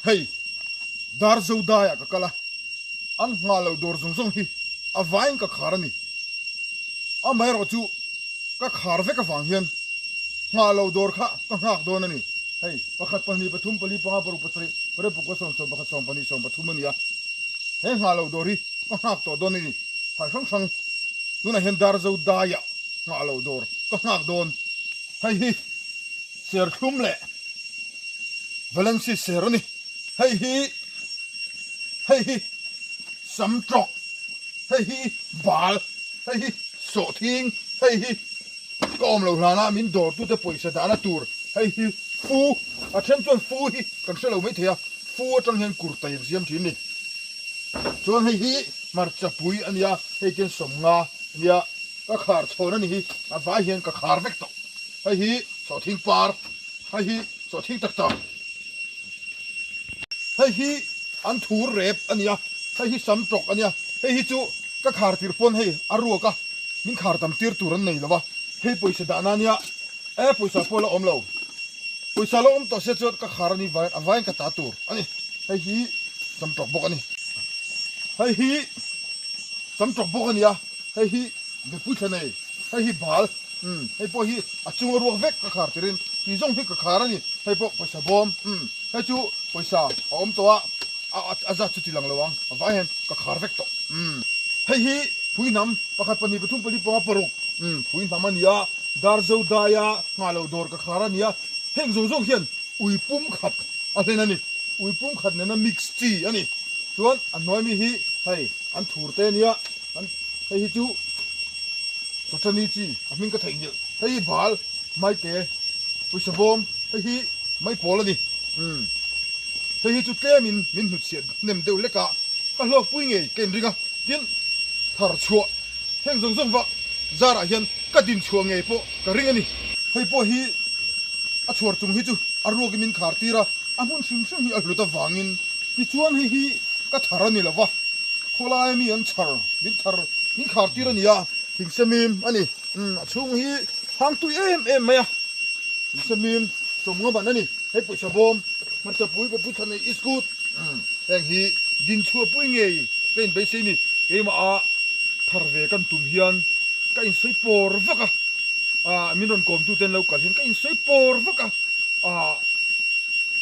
hey dar zo da ya ka kala an ngalo dor zong zong hi a vain ka kharani a mai ro chu ka khar ve ka wang hian ngalo dor kha ka ngak don ani hey pakhat pani pathum pali pa paru patri pare pukwa som som pakhat som pani som pathum ani ya he ngalo dor hi ka ngak to don ni phai sang sang tuna hen dar zo da ya ngalo dor ka ngak don hey hi ser khum le Valenci seroni hey hi sam trok hey hi bal hey hi so thing hey hi kom lo lana min dor tu te poisa dana tur hey hi fu a chen chuan fu hi kan se lo mai thia fu atang hen kur tai ziam thin ni chuan hey hi mar chapui ania hey ken som nga nia ka khar chhon ani hi a vai hian ka khar vek to hey hi so thing par hey hi so thing tak tak hey hi an thur rep ania hey hi sam trok ania hey hi chu ka khar tir pon hey arua ka min khar tam tir turan nei lawa hey poisa da na nia e poisa pola omlo poisa lo om to se chot ka khar ani vai ka ta tur ani hey hi sam trok bok ani hey hi sam trok bok ania hey hi be pu thanei hey hi bal hey po hi a chung ruak vek ka khar tirin ti zong hi ka khar ani hey po poisa bom hey chu poisa om to a za chu ti lang lawang a vai hen ka khar vek to hey hi phui nam pakhat pani pathum pali pa paruk phui nam ania dar zo da ya ngalo dor ka khar ania heng zo zong hian ui pum khat a hen ani ui pum khat ne na mix chi ani chuan an noi mi hi hey an thur te nia an hey hi chu chotani chi a min ka thai ni hey bal mai te poisa bom hey hi mai pol ani hey hi chu tlemin min hnu chiat nem deuh leka ka hlok pui ngei ken ringa tin thar chhuwa heng zong zong wa zara hian ka din chhuwa ngei po ka ring ani hei po hi a chhuar chung hi chu a ruak min khar tira a mun hrim hrim hi a hluta wangin ti chuan hei hi ka thar ani lawa kholai mi an char min khar tira nia thing semim ani a chung hi hang tu em maya thing semim somnga ban ani hei poisa bom man ta pui be pu thane iskut heng hi din chhuwa pui ngei ken be se ni keima a thar ve kan tum hian ka in soi por vaka min ron kom tu ten lo kal hin ka in soi por vaka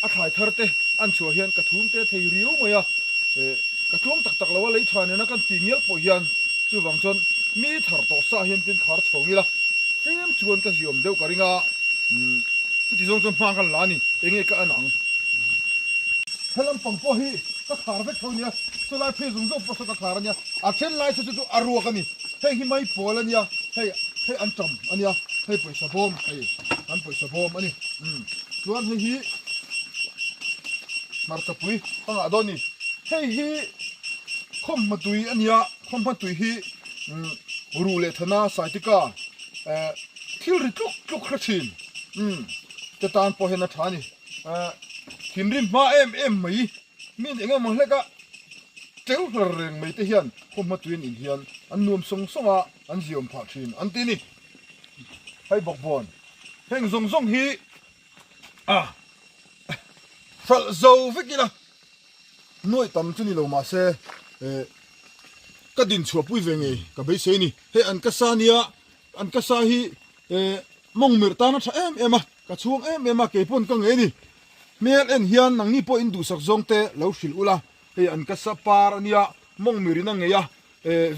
a thai thar te an chua hian ka thum te thei riu maya ka tlom tak tak lawa lei thane na kan ti ngel po hian chu wang chon mi thar to sa hian tin khar chhongila tlem chuan ka ziom deuh ka ringa ti zong chon hmang kan la ni enge ka anang helam pang po hi ka khar vek thonia solai phe zung zong posa ka khar ania a chen lai chu chu arua ka ni hei hi mai pol ania hei an tam ania hei poisa bom hei an poisa bom ani chuan hei hi mar tapui anga adoni hei hi khom matui ania khom matui hi ru le thana saitika thil ri tluk khrachin te tan po hena thani himrim ma em mai min enga mo hleka teu reng mai te hian khom matuin in hian an nuam song songa an ziom pha thin an ti ni hai bok bon heng zong zong hi fal zo vekila noi tam chu ni lo ma se ka din chua pui ve ngei ka be se ni he an ka sa nia an ka sa hi mong mir ta na tha em a ka chuang em a ke pon ka ngei ni mel en hian nang ni po in du sak zong te lo hril ula he an ka sa par ania mong mirina ngeya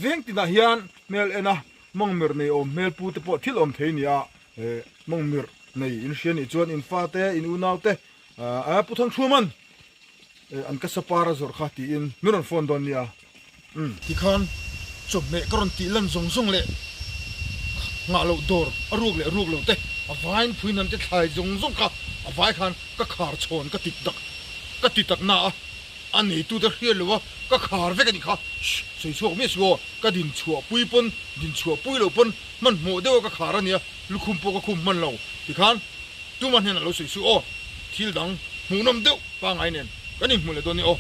veng tina hian mel ena mong mir nei om mel pu te po thil om thei nia mong mir nei in hian ni chuan in fa te in unau te a pu thang thuman an ka sa par zor kha ti in miron phone don nia ti khan chom me karon ti lan zong zong le nga lo dor aruk lo te a vain phuin an te thlai zong zong ka a vai khan ka khar chhon ka ti tak na ani tu da hian lo ka khar ve ka ni kha sei chuak me suo ka din chua pui pui lo pon man mo de ka khar ania lukhum po ka khum man lo ti khan tu man hen lo sei su o thil dang mu nam deuh pa ngai nen ka ni mu le do ni o